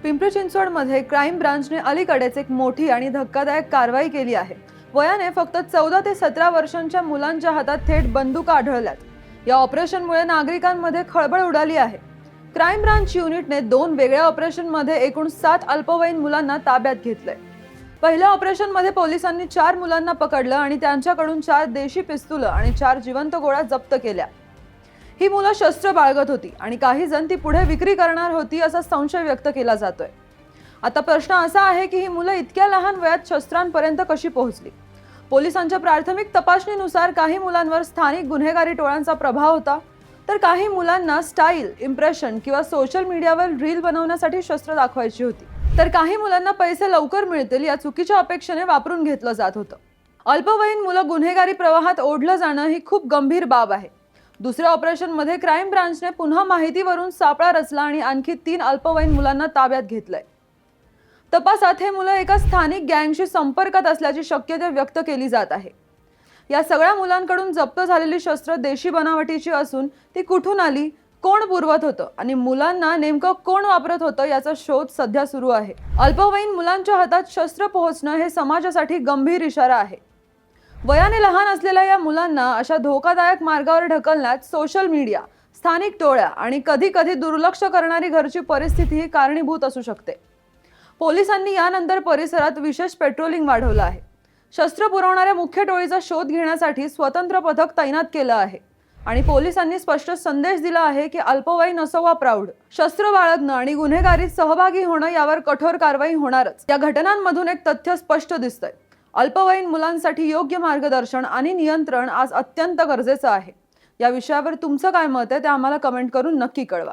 पिंपरी चिंचवडमध्ये क्राईम ब्रांचने अलीकडेच एक मोठी आणि धक्कादायक कारवाई केली आहे। वयाने फक्त 14 ते 17 वर्षांच्या मुलांच्या हातात थेट बंदुका आढळल्यात। या ऑपरेशनमुळे नागरिकांमध्ये खळबळ उडाली आहे। क्राईम ब्रांच युनिटने 2 वेगळ्या ऑपरेशनमध्ये एकूण 7 अल्पवयीन मुलांना ताब्यात घेतलंय। पहिल्या ऑपरेशनमध्ये पोलिसांनी 4 मुलांना पकडलं आणि त्यांच्याकडून 4 देशी पिस्तूल आणि 4 जिवंत गोळ्या जप्त केल्या। ही मुलं शस्त्र बाळगत होती आणि काही जण ती पुढे विक्री करणार होती असा संशय व्यक्त केला जातोय। आता प्रश्न असा आहे की ही मुलं इतक्या लहान वयात शस्त्रांपर्यंत कशी पोहोचली। पोलिसांच्या प्राथमिक तपासणीनुसार काही मुलांवर स्थानिक गुन्हेगारी टोळ्यांचा प्रभाव होता, तर काही मुलांना स्टाईल, इम्प्रेशन किंवा सोशल मीडियावर रील बनवण्यासाठी शस्त्र दाखवायची होती, तर काही मुलांना पैसे लवकर मिळतील या चुकीच्या अपेक्षेने वापरून घेतलं जात होतं। अल्पवयीन मुलं गुन्हेगारी प्रवाहात ओढलं जाणं ही खूप गंभीर बाब आहे। दुसऱ्या ऑपरेशनमध्ये क्राईम ब्रांचने पुन्हा माहितीवरून सापळा रचला आणि आणखी 3 अल्पवयीन मुलांना ताब्यात घेतलंय। तपासात हे मुलं एका स्थानिक गँगशी संपर्कात असल्याची शक्यता व्यक्त केली जात आहे। या सगळ्या मुलांकडून जप्त झालेली शस्त्र देशी बनावटीची असून ती कुठून आली, कोण पुरवत होतं आणि मुलांना नेमकं कोण वापरत होतं याचा शोध सध्या सुरू आहे। अल्पवयीन मुलांच्या हातात शस्त्र पोहोचणं हे समाजासाठी गंभीर इशारा आहे। वयाने लहान असलेल्या या मुलांना अशा धोकादायक मार्गावर ढकलण्यात सोशल मीडिया, स्थानिक टोळ्या आणि कधी-कधी दुर्लक्ष करणारी घरची परिस्थिती ही कारणीभूत असू शकते। पोलिसांनी यानंतर परिसरात विशेष पेट्रोलिंग वाढवलं आहे। शस्त्र पुरवणाऱ्या मुख्य टोळीचा शोध घेण्यासाठी स्वतंत्र पथक तैनात केलं आहे आणि पोलिसांनी स्पष्ट संदेश दिला आहे की अल्पवयीन असो वा प्रौढ, शस्त्र बाळगणं आणि गुन्हेगारीत सहभागी होणं यावर कठोर कारवाई होणारच। या घटनांमधून एक तथ्य स्पष्ट दिसतंय, अल्पवयीन मुलांसाठी योग्य मार्गदर्शन आणि नियंत्रण आज अत्यंत गरजेचं आहे। या विषयावर तुमचं काय मत आहे ते आम्हाला कमेंट करून नक्की कळवा।